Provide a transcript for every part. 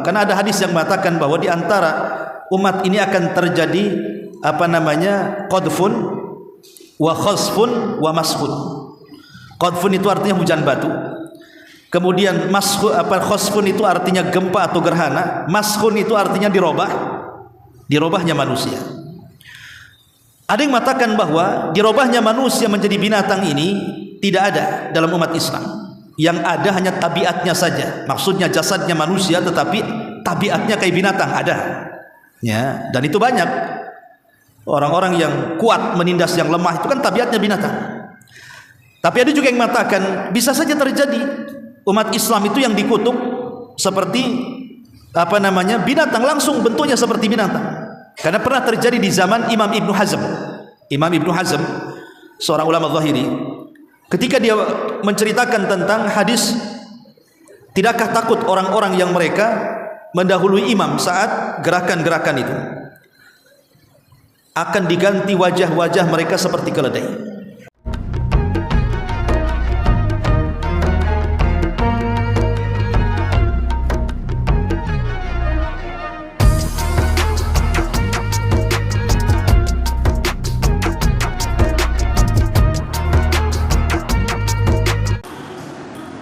Karena ada hadis yang mengatakan bahwa di antara umat ini akan terjadi qadfun wa khasfun wa mashun. Qadfun itu artinya hujan batu. Kemudian khasfun itu artinya gempa atau gerhana. Mashun itu artinya dirobahnya manusia. Ada yang mengatakan bahwa dirobahnya manusia menjadi binatang ini tidak ada dalam umat Islam. Yang ada hanya tabiatnya saja. Maksudnya jasadnya manusia tetapi tabiatnya kayak binatang ada. Ya, dan itu banyak. Orang-orang yang kuat menindas yang lemah itu kan tabiatnya binatang. Tapi ada juga yang mengatakan bisa saja terjadi umat Islam itu yang dikutuk seperti binatang, langsung bentuknya seperti binatang. Karena pernah terjadi di zaman Imam Ibnu Hazm. Imam Ibnu Hazm seorang ulama Zahiri, ketika dia menceritakan tentang hadis tidakkah takut orang-orang yang mereka mendahului imam saat gerakan-gerakan itu akan diganti wajah-wajah mereka seperti keledai.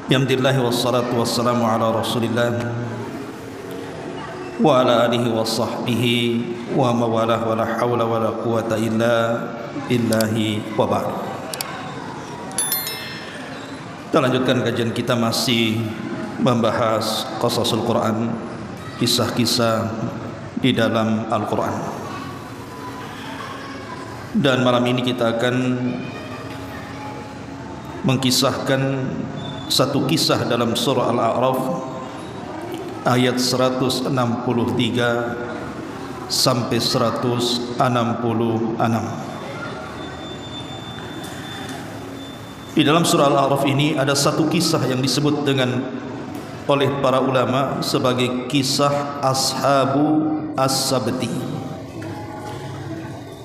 Alhamdulillah wassalatu wassalamu ala rasulillah wa ala alihi wa sahbihi wa mawalah wa la hawla wa la quwata illa billahi wa ba'd. Kita lanjutkan kajian kita, masih membahas qasasul Quran, kisah-kisah di dalam Al-Quran. Dan malam ini kita akan mengkisahkan satu kisah dalam surah Al-A'raf ayat 163 sampai 166. Di dalam surah Al-A'raf ini ada satu kisah yang disebut oleh para ulama sebagai kisah Ashabu As-Sabti.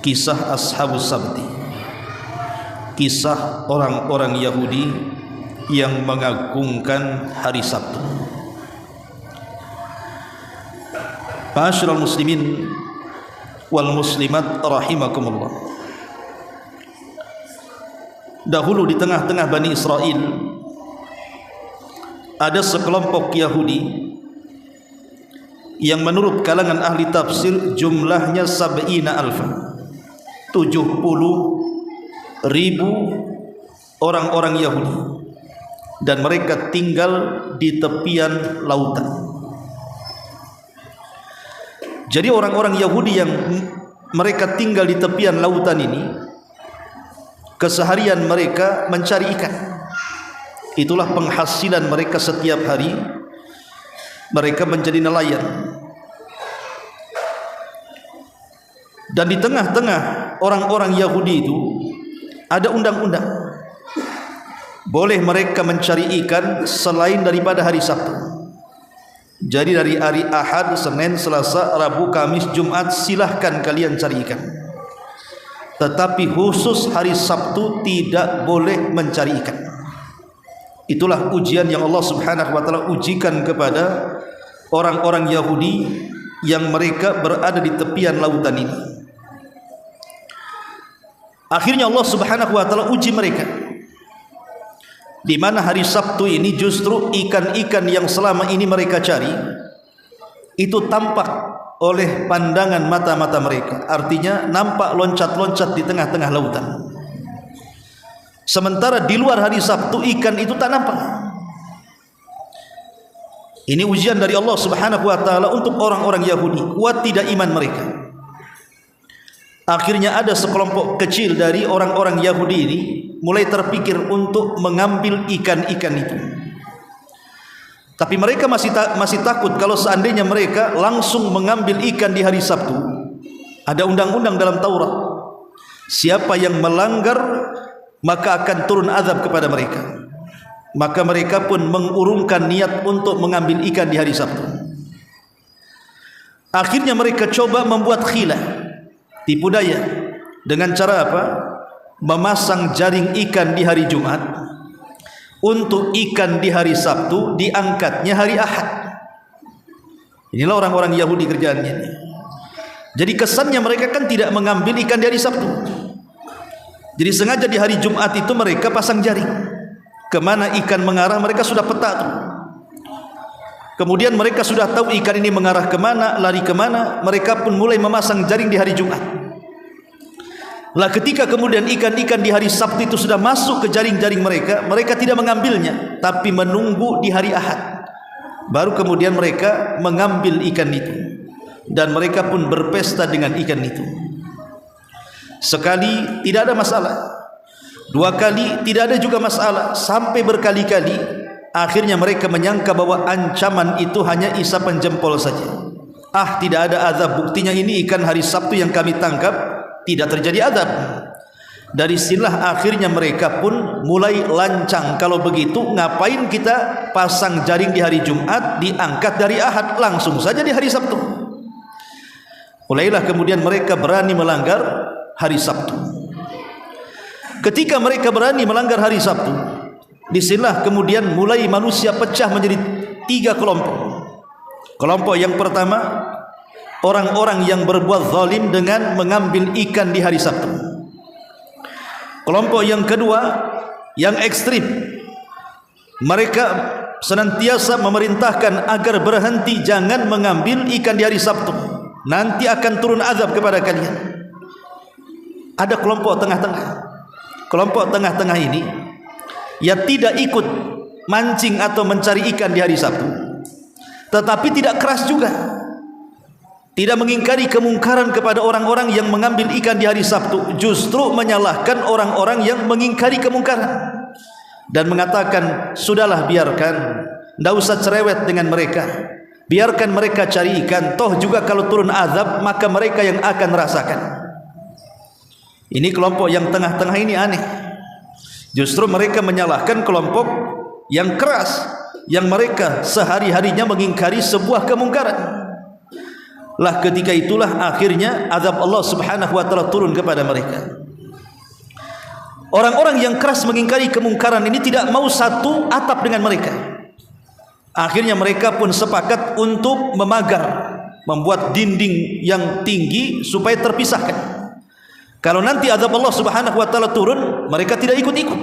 Kisah Ashabu Sabti, kisah orang-orang Yahudi yang mengagungkan hari Sabtu. Ma'asyiral muslimin wal muslimat rahimakumullah. Dahulu di tengah-tengah Bani Israel ada sekelompok Yahudi yang menurut kalangan ahli tafsir jumlahnya 70,000 orang-orang Yahudi, dan mereka tinggal di tepian lautan. Jadi orang-orang Yahudi yang mereka tinggal di tepian lautan ini, keseharian mereka mencari ikan. Itulah penghasilan mereka setiap hari. Mereka menjadi nelayan. Dan di tengah-tengah orang-orang Yahudi itu ada undang-undang. Boleh mereka mencari ikan selain daripada hari Sabtu. Jadi dari hari Ahad, Senin, Selasa, Rabu, Kamis, Jumat silahkan kalian cari ikan. Tetapi khusus hari Sabtu tidak boleh mencari ikan. Itulah ujian yang Allah Subhanahu wa taala ujikan kepada orang-orang Yahudi yang mereka berada di tepian lautan ini. Akhirnya Allah Subhanahu wa taala uji mereka, di mana hari Sabtu ini justru ikan-ikan yang selama ini mereka cari itu tampak oleh pandangan mata-mata mereka. Artinya nampak loncat-loncat di tengah-tengah lautan. Sementara di luar hari Sabtu ikan itu tak nampak. Ini ujian dari Allah Subhanahu wa taala untuk orang-orang Yahudi. Kuat tidak iman mereka. Akhirnya ada sekelompok kecil dari orang-orang Yahudi ini mulai terpikir untuk mengambil ikan-ikan itu. Tapi mereka masih takut kalau seandainya mereka langsung mengambil ikan di hari Sabtu. Ada undang-undang dalam Taurat, siapa yang melanggar maka akan turun azab kepada mereka. Maka mereka pun mengurungkan niat untuk mengambil ikan di hari Sabtu. Akhirnya mereka coba membuat khilah, tipu daya, dengan cara apa? Memasang jaring ikan di hari Jumat, untuk ikan di hari Sabtu diangkatnya hari Ahad. Inilah orang-orang Yahudi kerjaannya. Jadi kesannya mereka kan tidak mengambil ikan di hari Sabtu. Jadi sengaja di hari Jumat itu mereka pasang jaring. Kemana ikan mengarah mereka sudah peta tuh. Kemudian mereka sudah tahu ikan ini mengarah kemana, lari kemana. Mereka pun mulai memasang jaring di hari Jumat. Lah ketika kemudian ikan-ikan di hari Sabtu itu sudah masuk ke jaring-jaring mereka, mereka tidak mengambilnya, tapi menunggu di hari Ahad. Baru kemudian mereka mengambil ikan itu. Dan mereka pun berpesta dengan ikan itu. Sekali tidak ada masalah, dua kali tidak ada juga masalah, sampai berkali-kali. Akhirnya mereka menyangka bahwa ancaman itu hanya isapan jempol saja. Tidak ada azab, buktinya ini ikan hari Sabtu yang kami tangkap, tidak terjadi azab. Dari sinilah akhirnya mereka pun mulai lancang. Kalau begitu ngapain kita pasang jaring di hari Jumat, diangkat dari Ahad, langsung saja di hari Sabtu. Mulailah kemudian mereka berani melanggar hari Sabtu. Ketika mereka berani melanggar hari Sabtu, disinilah kemudian mulai manusia pecah menjadi 3 kelompok. Kelompok yang pertama, orang-orang yang berbuat zalim dengan mengambil ikan di hari Sabtu. Kelompok yang kedua, yang ekstrim, mereka senantiasa memerintahkan agar berhenti, jangan mengambil ikan di hari Sabtu, nanti akan turun azab kepada kalian. Ada kelompok tengah-tengah. Kelompok tengah-tengah ini ya tidak ikut mancing atau mencari ikan di hari Sabtu, tetapi tidak keras juga, tidak mengingkari kemungkaran kepada orang-orang yang mengambil ikan di hari Sabtu, justru menyalahkan orang-orang yang mengingkari kemungkaran dan mengatakan, sudahlah biarkan, tidak usah cerewet dengan mereka, biarkan mereka cari ikan, toh juga kalau turun azab maka mereka yang akan merasakan. Ini kelompok yang tengah-tengah ini aneh. Justru mereka menyalahkan kelompok yang keras, yang mereka sehari-harinya mengingkari sebuah kemungkaran. Lah ketika itulah akhirnya azab Allah Subhanahu wa taala turun kepada mereka. Orang-orang yang keras mengingkari kemungkaran ini tidak mau satu atap dengan mereka. Akhirnya mereka pun sepakat untuk memagar, membuat dinding yang tinggi supaya terpisahkan. Kalau nanti azab Allah Subhanahu wa taala turun, mereka tidak ikut-ikut.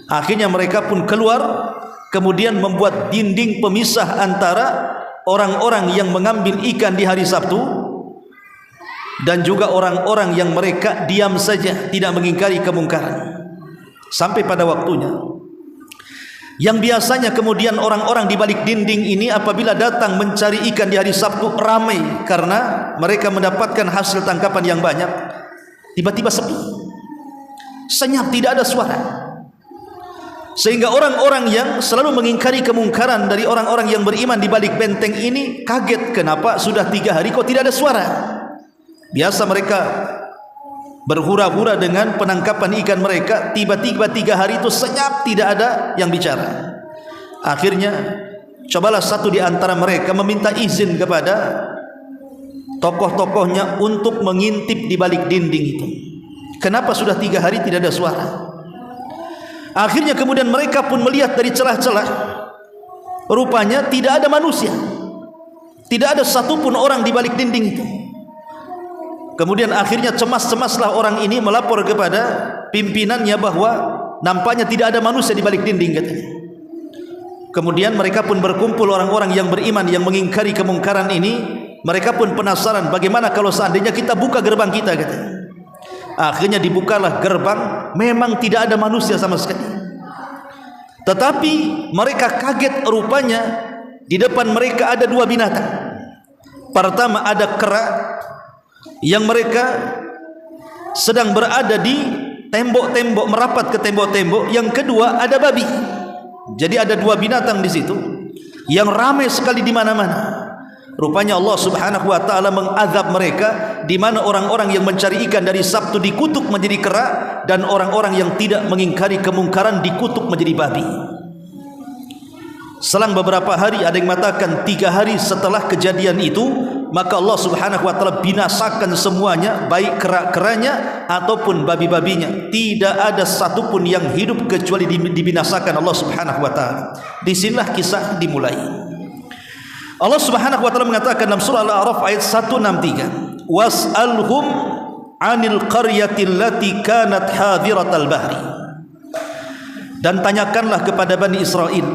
Akhirnya mereka pun keluar, kemudian membuat dinding pemisah antara orang-orang yang mengambil ikan di hari Sabtu dan juga orang-orang yang mereka diam saja, tidak mengingkari kemungkaran. Sampai pada waktunya yang biasanya kemudian orang-orang di balik dinding ini apabila datang mencari ikan di hari Sabtu ramai karena mereka mendapatkan hasil tangkapan yang banyak, tiba-tiba sepi, senyap, tidak ada suara. Sehingga orang-orang yang selalu mengingkari kemungkaran dari orang-orang yang beriman di balik benteng ini kaget, kenapa sudah 3 hari kok tidak ada suara. Biasa mereka berhura-hura dengan penangkapan ikan mereka, tiba-tiba 3 hari itu senyap, tidak ada yang bicara. Akhirnya cobalah satu di antara mereka meminta izin kepada tokoh-tokohnya untuk mengintip di balik dinding itu. Kenapa sudah 3 hari tidak ada suara? Akhirnya kemudian mereka pun melihat dari celah-celah, rupanya tidak ada manusia, tidak ada satupun orang di balik dinding itu. Kemudian akhirnya cemas-cemaslah orang ini melapor kepada pimpinannya bahwa nampaknya tidak ada manusia di balik dinding, katanya. Kemudian mereka pun berkumpul, orang-orang yang beriman yang mengingkari kemungkaran ini. Mereka pun penasaran, bagaimana kalau seandainya kita buka gerbang kita, katanya. Akhirnya dibukalah gerbang, memang tidak ada manusia sama sekali. Tetapi mereka kaget, rupanya di depan mereka ada 2 binatang. Pertama ada kera yang mereka sedang berada di tembok-tembok, merapat ke tembok-tembok. Yang kedua ada babi. Jadi ada 2 binatang di situ yang ramai sekali di mana-mana. Rupanya Allah Subhanahu wa taala mengazab mereka, di mana orang-orang yang mencari ikan dari Sabtu dikutuk menjadi kera, dan orang-orang yang tidak mengingkari kemungkaran dikutuk menjadi babi. Selang beberapa hari, ada yang mengatakan 3 hari setelah kejadian itu, maka Allah Subhanahu wa taala binasakan semuanya, baik kera-keranya ataupun babi-babinya. Tidak ada satupun yang hidup kecuali dibinasakan Allah Subhanahu wa taala. Disinilah kisah dimulai. Allah Subhanahu wa taala mengatakan dalam surah Al-A'raf ayat 163, was'alhum 'anil qaryati allati kanat hadiratal bahri. Dan tanyakanlah kepada Bani Israel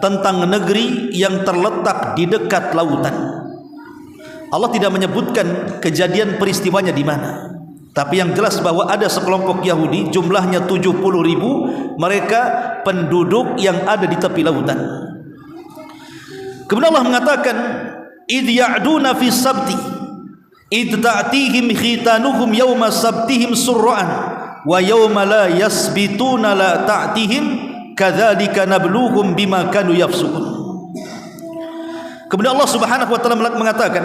tentang negeri yang terletak di dekat lautan. Allah tidak menyebutkan kejadian peristiwanya di mana, tapi yang jelas bahwa ada sekelompok Yahudi, jumlahnya 70.000, mereka penduduk yang ada di tepi lautan. Kemudian Allah mengatakan, idh ya'duna fi sabti idh ta'tihim khitanuhum yawma sabtihim surra'an wa yawma la yasbituna la ta'tihim kadzalika nabluhum bima kanu yafsukun. Kemudian Allah Subhanahu wa taala mengatakan,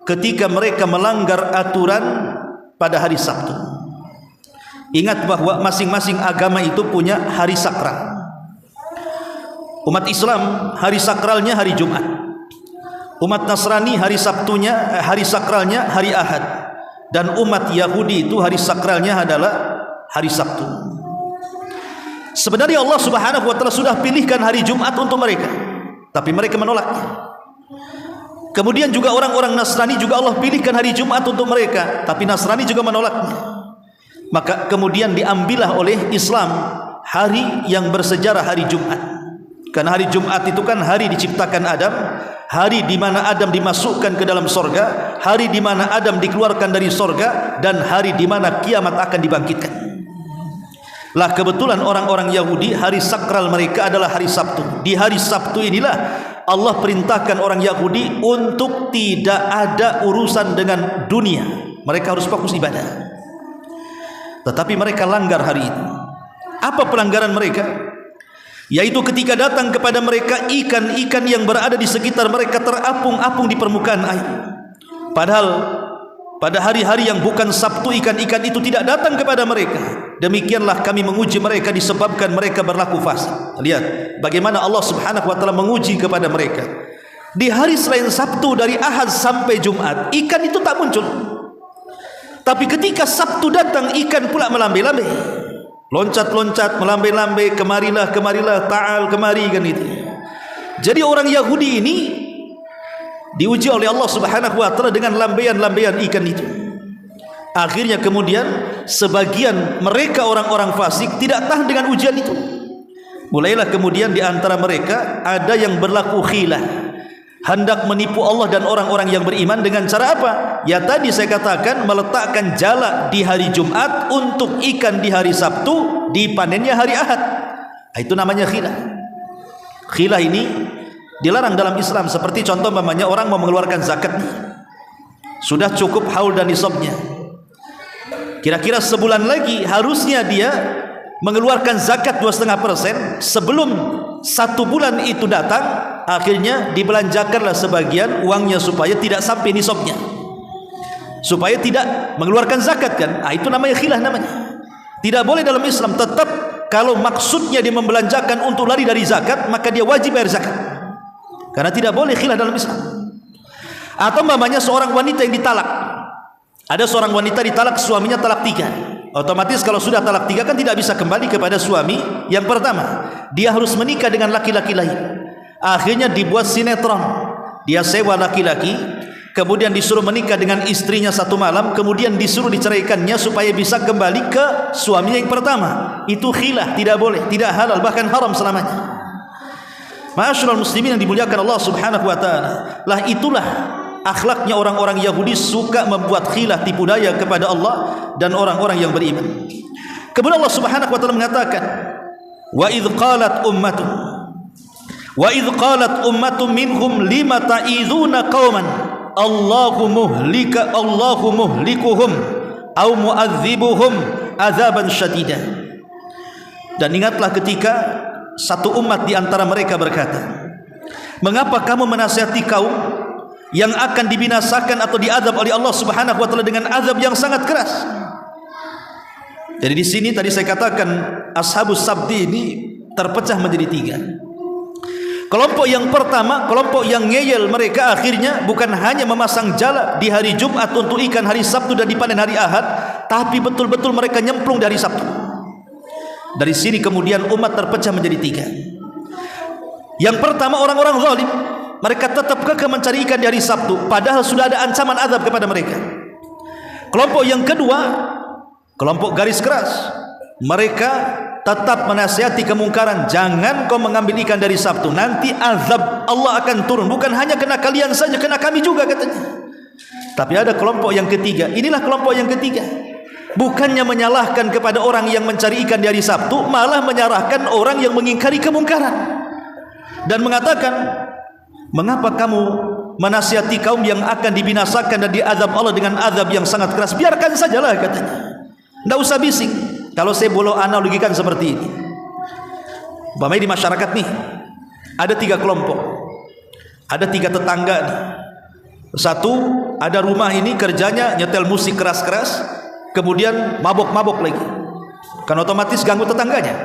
ketika mereka melanggar aturan pada hari Sabtu. Ingat bahwa masing-masing agama itu punya hari sakral. Umat Islam hari sakralnya hari Jumat. Umat Nasrani hari Sabtunya, hari sakralnya hari Ahad. Dan umat Yahudi itu hari sakralnya adalah hari Sabtu. Sebenarnya Allah Subhanahu wa taala sudah pilihkan hari Jumat untuk mereka, tapi mereka menolaknya. Kemudian juga orang-orang Nasrani juga Allah pilihkan hari Jumat untuk mereka, tapi Nasrani juga menolaknya. Maka kemudian diambillah oleh Islam hari yang bersejarah hari Jumat. Karena hari Jumat itu kan hari diciptakan Adam, hari di mana Adam dimasukkan ke dalam sorga, hari di mana Adam dikeluarkan dari sorga, dan hari di mana kiamat akan dibangkitkan. Lah kebetulan orang-orang Yahudi hari sakral mereka adalah hari Sabtu. Di hari Sabtu inilah Allah perintahkan orang Yahudi untuk tidak ada urusan dengan dunia. Mereka harus fokus ibadah. Tetapi mereka langgar hari itu. Apa pelanggaran mereka? Yaitu ketika datang kepada mereka ikan-ikan yang berada di sekitar mereka terapung-apung di permukaan air. Padahal pada hari-hari yang bukan Sabtu ikan-ikan itu tidak datang kepada mereka. Demikianlah kami menguji mereka disebabkan mereka berlaku fasik. Lihat bagaimana Allah Subhanahu wa taala menguji kepada mereka. Di hari selain Sabtu dari Ahad sampai Jumat ikan itu tak muncul. Tapi ketika Sabtu datang ikan pula melambai-lambai. Loncat-loncat, melambai-lambai, kemarilah, ta'al, kemari kan itu. Jadi orang Yahudi ini diuji oleh Allah Subhanahu wa taala dengan lambaian-lambaian ikan itu. Akhirnya kemudian sebagian mereka orang-orang fasik tidak tahan dengan ujian itu. Mulailah kemudian di antara mereka ada yang berlaku khilah, hendak menipu Allah dan orang-orang yang beriman dengan cara apa? Ya tadi saya katakan, meletakkan jala di hari Jumat untuk ikan di hari Sabtu, dipanennya hari Ahad. Itu namanya khilah. Khilah ini dilarang dalam Islam. Seperti contoh umpamanya orang mau mengeluarkan zakat, sudah cukup haul dan nisabnya, kira-kira sebulan lagi harusnya dia mengeluarkan zakat 2,5%. Sebelum 1 bulan itu datang, akhirnya dibelanjakanlah sebagian uangnya supaya tidak sampai nisabnya, supaya tidak mengeluarkan zakat kan. Itu namanya khilah namanya. Tidak boleh dalam Islam. Tetap kalau maksudnya dia membelanjakan untuk lari dari zakat, maka dia wajib bayar zakat. Karena tidak boleh khilah dalam Islam. Atau umpamanya seorang wanita yang ditalak. Ada seorang wanita ditalak, suaminya talak 3. Otomatis kalau sudah talak 3 kan tidak bisa kembali kepada suami yang pertama. Dia harus menikah dengan laki-laki lain. Akhirnya dibuat sinetron. Dia sewa laki-laki, kemudian disuruh menikah dengan istrinya 1 malam, kemudian disuruh diceraikannya supaya bisa kembali ke suaminya yang pertama. Itu khilah, tidak boleh, tidak halal, bahkan haram selamanya. Ma'asyiral muslimin yang dimuliakan Allah Subhanahu wa taala. Lah itulah akhlaknya orang-orang Yahudi, suka membuat khilah, tipu daya kepada Allah dan orang-orang yang beriman. Kemudian Allah Subhanahu wa taala mengatakan, wa idz qalat ummatun minhum lima ta'iduna qauman Allahu muhlikuhum au mu'adzibuhum adzaban syadida. Dan ingatlah ketika satu umat di antara mereka berkata, mengapa kamu menasihati kaum yang akan dibinasakan atau diazab oleh Allah Subhanahu wa taala dengan azab yang sangat keras? Jadi di sini tadi saya katakan ashabus sabti ini terpecah menjadi 3. Kelompok yang pertama, kelompok yang ngeyel, mereka akhirnya bukan hanya memasang jala di hari Jumat untuk ikan hari Sabtu dan dipanen hari Ahad, tapi betul-betul mereka nyemplung dari Sabtu. Dari sini kemudian umat terpecah menjadi 3. Yang pertama orang-orang zalim. mereka tetap kekeh mencari ikan di hari Sabtu, padahal sudah ada ancaman azab kepada mereka. Kelompok yang kedua, kelompok garis keras, mereka tetap menasihati kemungkaran, jangan kau mengambil ikan dari Sabtu, nanti azab Allah akan turun, bukan hanya kena kalian saja, kena kami juga katanya. Tapi ada kelompok yang ketiga, inilah kelompok yang ketiga, bukannya menyalahkan kepada orang yang mencari ikan di hari Sabtu, malah menyalahkan orang yang mengingkari kemungkaran dan mengatakan, mengapa kamu menasihati kaum yang akan dibinasakan dan diazab Allah dengan azab yang sangat keras? Biarkan sajalah katanya, tidak usah bising. Kalau saya boleh analogikan seperti ini, umpamanya di masyarakat nih ada 3 kelompok, ada 3 tetangga nih. Satu, ada rumah ini kerjanya nyetel musik keras-keras, kemudian mabok-mabok lagi, kan otomatis ganggu tetangganya.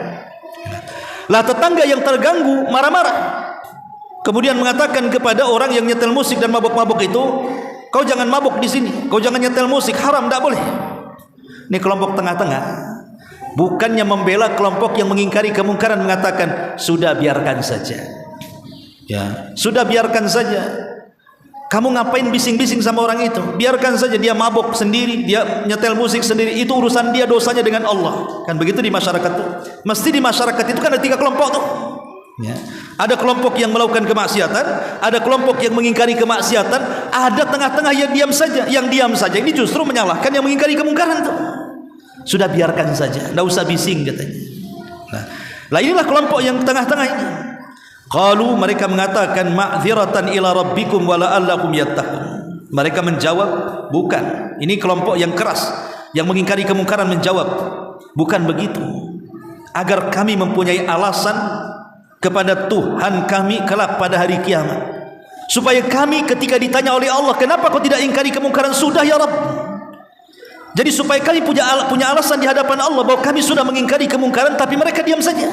Lah tetangga yang terganggu marah-marah, kemudian mengatakan kepada orang yang nyetel musik dan mabok-mabok itu, kau jangan mabok di sini, kau jangan nyetel musik, haram, tidak boleh. Ini kelompok tengah-tengah, bukannya membela kelompok yang mengingkari kemungkaran, mengatakan sudah biarkan saja, ya sudah biarkan saja. Kamu ngapain bising-bising sama orang itu? Biarkan saja dia mabok sendiri, dia nyetel musik sendiri, itu urusan dia, dosanya dengan Allah. Kan begitu di masyarakat itu. Mesti di masyarakat itu kan ada 3 kelompok tuh. Ya. Ada kelompok yang melakukan kemaksiatan, ada kelompok yang mengingkari kemaksiatan, ada tengah-tengah yang diam saja. Yang diam saja ini justru menyalahkan yang mengingkari kemungkaran tuh. Sudah biarkan saja, tidak usah bising katanya. Nah, inilah kelompok yang tengah-tengah ini. Qalu, mereka mengatakan, ma'dziratan ila rabbikum wa la'allakum yattaqun. Mereka menjawab, bukan. Ini kelompok yang keras, yang mengingkari kemungkaran menjawab, bukan begitu. Agar kami mempunyai alasan kepada Tuhan kami kelak pada hari kiamat, supaya kami ketika ditanya oleh Allah, kenapa kau tidak ingkari kemungkaran, sudah ya Rabb. Jadi supaya kami punya alasan di hadapan Allah bahwa kami sudah mengingkari kemungkaran, tapi mereka diam saja.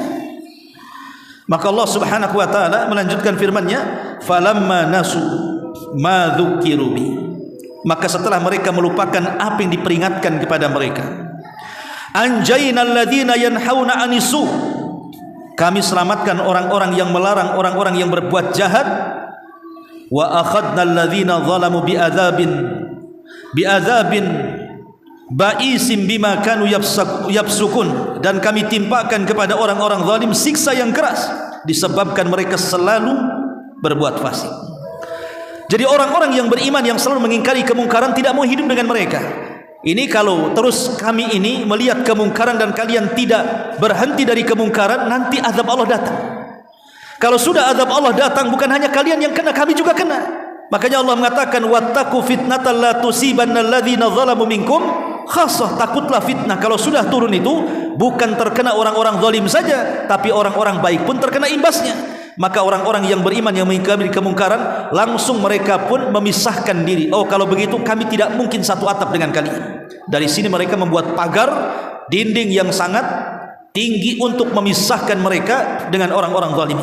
Maka Allah Subhanahu wa taala melanjutkan firman-Nya, falamma nasu ma dzukiru bi. Maka setelah mereka melupakan apa yang diperingatkan kepada mereka, anjaynal ladzina yanhauna anisu, kami selamatkan orang-orang yang melarang orang-orang yang berbuat jahat, wa akhadnal ladzina zalamu bi'adzabin ba'isim bima kanu yafsukun, dan kami timpakan kepada orang-orang zalim siksa yang keras disebabkan mereka selalu berbuat fasik. Jadi orang-orang yang beriman yang selalu mengingkari kemungkaran tidak mau hidup dengan mereka. Ini kalau terus kami ini melihat kemungkaran dan kalian tidak berhenti dari kemungkaran, nanti azab Allah datang. Kalau sudah azab Allah datang, bukan hanya kalian yang kena, kami juga kena. Makanya Allah mengatakan, wattaqu fitnatan la tusibannal ladzina zalamu minkum khassah. Takutlah fitnah, kalau sudah turun itu bukan terkena orang-orang zalim saja, tapi orang-orang baik pun terkena imbasnya. Maka orang-orang yang beriman yang mengingkari kemungkaran, langsung mereka pun memisahkan diri. Oh, kalau begitu kami tidak mungkin satu atap dengan kalian. Dari sini mereka membuat pagar, dinding yang sangat tinggi untuk memisahkan mereka dengan orang-orang zalim.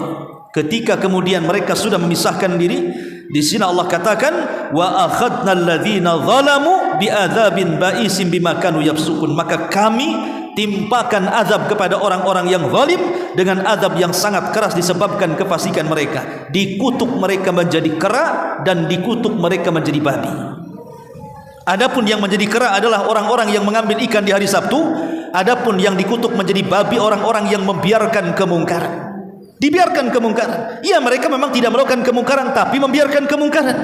Ketika kemudian mereka sudah memisahkan diri, di sini Allah katakan, wa akhadnal ladzina zalamu bi'adzabin ba'isim bima kanu yafsukun. Maka kami timpakan azab kepada orang-orang yang zalim dengan azab yang sangat keras disebabkan kefasikan mereka. Dikutuk mereka menjadi kera dan dikutuk mereka menjadi babi. Adapun yang menjadi kera adalah orang-orang yang mengambil ikan di hari Sabtu. Adapun yang dikutuk menjadi babi orang-orang yang membiarkan kemungkaran. Dibiarkan kemungkaran. Ya, mereka memang tidak melakukan kemungkaran, tapi membiarkan kemungkaran.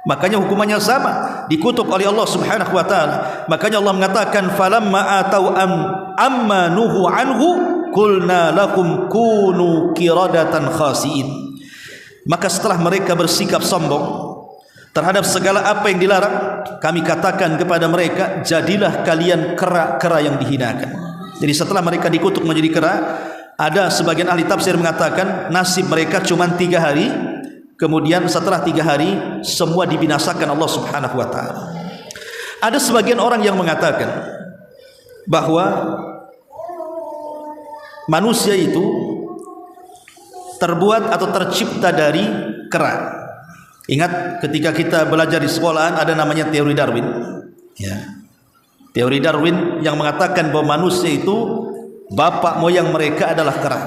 Makanya hukumannya sama, dikutuk oleh Allah Subhanahu wa taala. Makanya Allah mengatakan, falamma atau amma nuhu anhu qulna lakum kunu qiradatan khasiin. Maka setelah mereka bersikap sombong terhadap segala apa yang dilarang, kami katakan kepada mereka, jadilah kalian kera-kera yang dihinakan. Jadi setelah mereka dikutuk menjadi kera, ada sebagian ahli tafsir mengatakan nasib mereka cuma 3 hari. Kemudian setelah 3 hari semua dibinasakan Allah Subhanahu wa taala. Ada sebagian orang yang mengatakan bahwa manusia itu terbuat atau tercipta dari kera. Ingat ketika kita belajar di sekolahan ada namanya teori Darwin. Ya. Teori Darwin yang mengatakan bahwa manusia itu bapak moyang mereka adalah kera.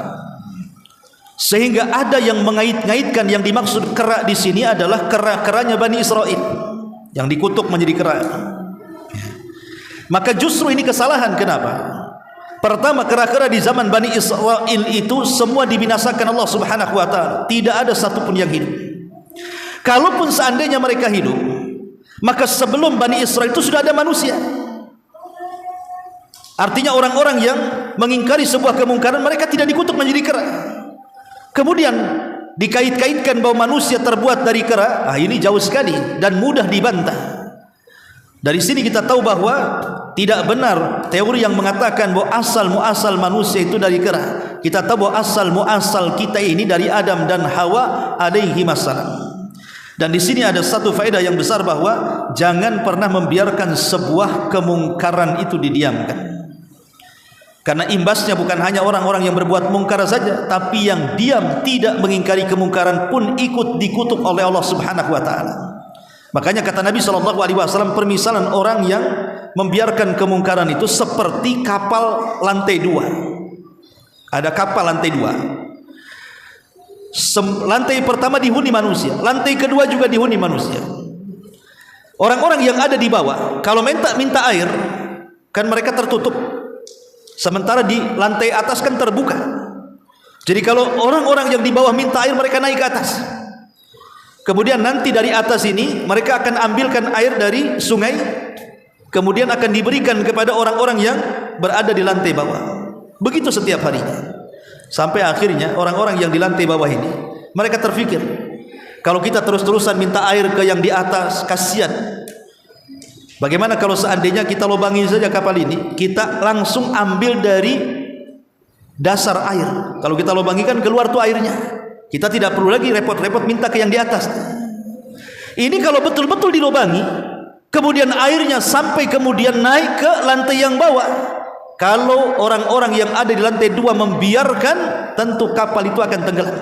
Sehingga ada yang mengait-ngaitkan yang dimaksud kera di sini adalah kera-keranya Bani Israel yang dikutuk menjadi kera. Maka justru ini kesalahan. Kenapa? Pertama, kera-kera di zaman Bani Israel itu semua dibinasakan Allah Subhanahu wa taala. Tidak ada satupun yang hidup. Kalaupun seandainya mereka hidup, maka sebelum Bani Israel itu sudah ada manusia. Artinya orang-orang yang mengingkari sebuah kemungkaran, mereka tidak dikutuk menjadi kera. Kemudian dikait-kaitkan bahwa manusia terbuat dari kera. Ini jauh sekali dan mudah dibantah. Dari sini kita tahu bahwa tidak benar teori yang mengatakan bahwa asal muasal manusia itu dari kera. Kita tahu bahwa asal muasal kita ini dari Adam dan Hawa alaihi wassalam. Dan di sini ada satu faedah yang besar, bahwa jangan pernah membiarkan sebuah kemungkaran itu didiamkan. Karena imbasnya bukan hanya orang-orang yang berbuat mungkar saja, tapi yang diam tidak mengingkari kemungkaran pun ikut dikutuk oleh Allah Subhanahu wa taala. Makanya kata Nabi SAW, permisalan orang yang membiarkan kemungkaran itu seperti kapal lantai 2. Ada kapal lantai 2. Lantai pertama dihuni manusia, lantai kedua juga dihuni manusia. Orang-orang yang ada di bawah kalau minta air, kan mereka tertutup. Sementara di lantai atas kan terbuka. Jadi kalau orang-orang yang di bawah minta air, mereka naik ke atas. Kemudian nanti dari atas ini mereka akan ambilkan air dari sungai, kemudian akan diberikan kepada orang-orang yang berada di lantai bawah. Begitu setiap harinya. Sampai akhirnya orang-orang yang di lantai bawah ini, mereka terfikir, kalau kita terus-terusan minta air ke yang di atas, kasihan. Bagaimana kalau seandainya kita lubangi saja kapal ini, kita langsung ambil dari dasar air. Kalau kita lubangi kan keluar tuh airnya. Kita tidak perlu lagi repot-repot minta ke yang di atas. Ini kalau betul-betul dilubangi, kemudian airnya sampai kemudian naik ke lantai yang bawah. Kalau orang-orang yang ada di lantai 2 membiarkan, tentu kapal itu akan tenggelam.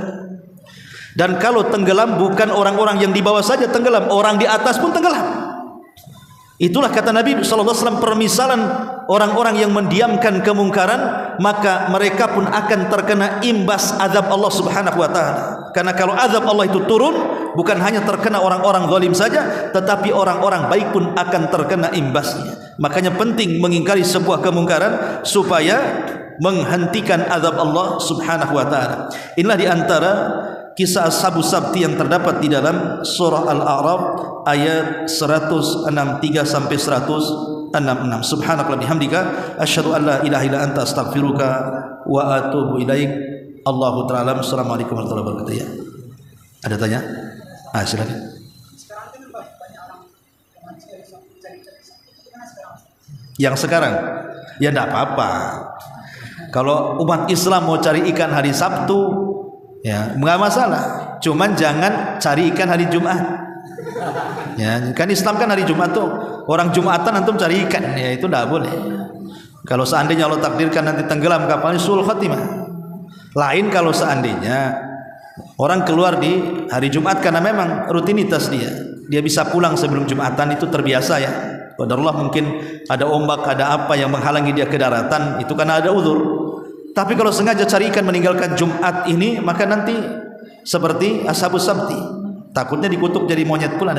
Dan kalau tenggelam, bukan orang-orang yang di bawah saja tenggelam, orang di atas pun tenggelam. Itulah kata Nabi SAW, permisalan orang-orang yang mendiamkan kemungkaran, maka mereka pun akan terkena imbas azab Allah Subhanahu wa taala. Karena kalau azab Allah itu turun, bukan hanya terkena orang-orang zalim saja, tetapi orang-orang baik pun akan terkena imbasnya. Makanya penting mengingkari sebuah kemungkaran supaya menghentikan azab Allah Subhanahu wa taala. Inilah di antara kisah Ashabus Sabti yang terdapat di dalam surah Al-A'raf ayat 163 sampai 166. Subhanakallahumma bihamdika asyhadu an la ilaha illa anta astaghfiruka wa atubu ilaik. Allahu ta'ala. Assalamualaikum warahmatullahi wabarakatuh. Ya. Ada tanya? Silakan. Yang sekarang ya enggak apa-apa. Kalau umat Islam mau cari ikan hari Sabtu, ya nggak masalah. Cuman jangan cari ikan hari Jumat. Ya kan Islam kan hari Jumat tuh orang Jumatan antum cari ikan, ya itu nggak boleh. Kalau seandainya Allah takdirkan nanti tenggelam kapalnya, sul khatimah. Lain kalau seandainya orang keluar di hari Jumat karena memang rutinitas dia bisa pulang sebelum Jumatan, itu terbiasa ya. Qadarullah mungkin ada ombak, ada apa yang menghalangi dia ke daratan, itu karena ada uzur. Tapi kalau sengaja cari ikan meninggalkan Jumat ini, maka nanti seperti Ashabus Sabti, takutnya dikutuk jadi monyet pula.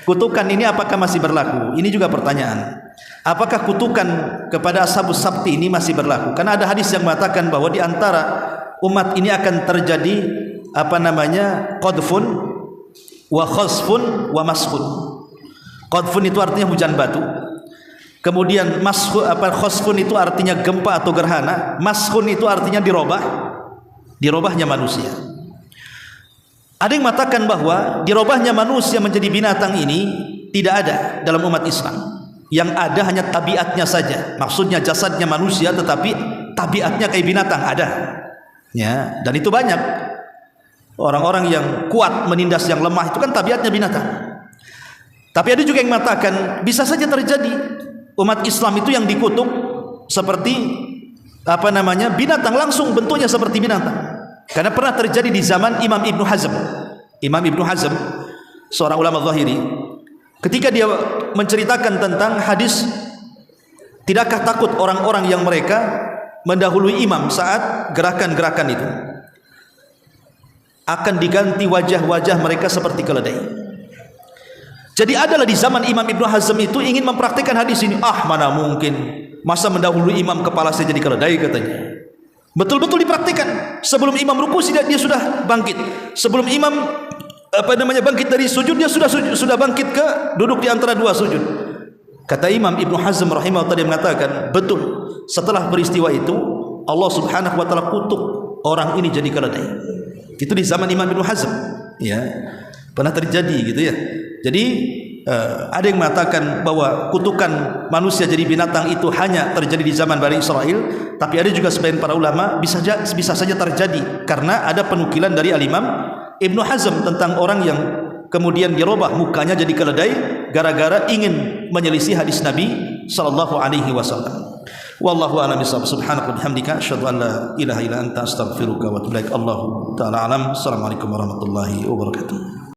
Kutukan ini apakah masih berlaku? Ini juga pertanyaan. Apakah kutukan kepada Ashabus Sabti ini masih berlaku? Karena ada hadis yang mengatakan bahwa di antara umat ini akan terjadi qadfun wa khasfun wa mashun. Qadfun itu artinya hujan batu. Kemudian khasfun itu artinya gempa atau gerhana. Mashun itu artinya dirobahnya manusia. Ada yang mengatakan bahwa dirobahnya manusia menjadi binatang ini tidak ada dalam umat Islam. Yang ada hanya tabiatnya saja. Maksudnya jasadnya manusia tetapi tabiatnya kayak binatang ada. Ya, dan itu banyak. Orang-orang yang kuat menindas yang lemah itu kan tabiatnya binatang. Tapi ada juga yang mengatakan bisa saja terjadi umat Islam itu yang dikutuk seperti binatang, langsung bentuknya seperti binatang. Karena pernah terjadi di zaman Imam Ibnu Hazm. Imam Ibnu Hazm seorang ulama zahiri, ketika dia menceritakan tentang hadis tidakkah takut orang-orang yang mereka mendahului imam saat gerakan-gerakan itu. akan diganti wajah-wajah mereka seperti keledai. Jadi adalah di zaman Imam Ibnu Hazm itu ingin mempraktikkan hadis ini. Mana mungkin, masa mendahului imam kepala saya jadi keledai katanya. Betul-betul dipraktikkan. Sebelum imam ruku dia sudah bangkit. Sebelum imam bangkit dari sujud, dia sudah bangkit ke duduk di antara dua sujud. Kata Imam Ibnu Hazm rahimahullah, dia mengatakan, betul, setelah peristiwa itu Allah Subhanahu wa taala kutuk orang ini jadi keledai. Itu di zaman Imam Ibnu Hazm, ya. Pernah terjadi gitu ya. Jadi ada yang mengatakan bahwa kutukan manusia jadi binatang itu hanya terjadi di zaman Bani Israel, tapi ada juga sebagian para ulama bisa saja terjadi karena ada penukilan dari Al-Imam Ibnu Hazm tentang orang yang kemudian dirubah mukanya jadi keledai gara-gara ingin menyelisih hadis Nabi sallallahu alaihi wasallam. Wallahu a'lam bishawab. Subhanaka wa bihamdika asyhadu an la ilaha illa anta astaghfiruka wa atubu ilaik. Allahu ta'ala alam. Assalamualaikum warahmatullahi wabarakatuh.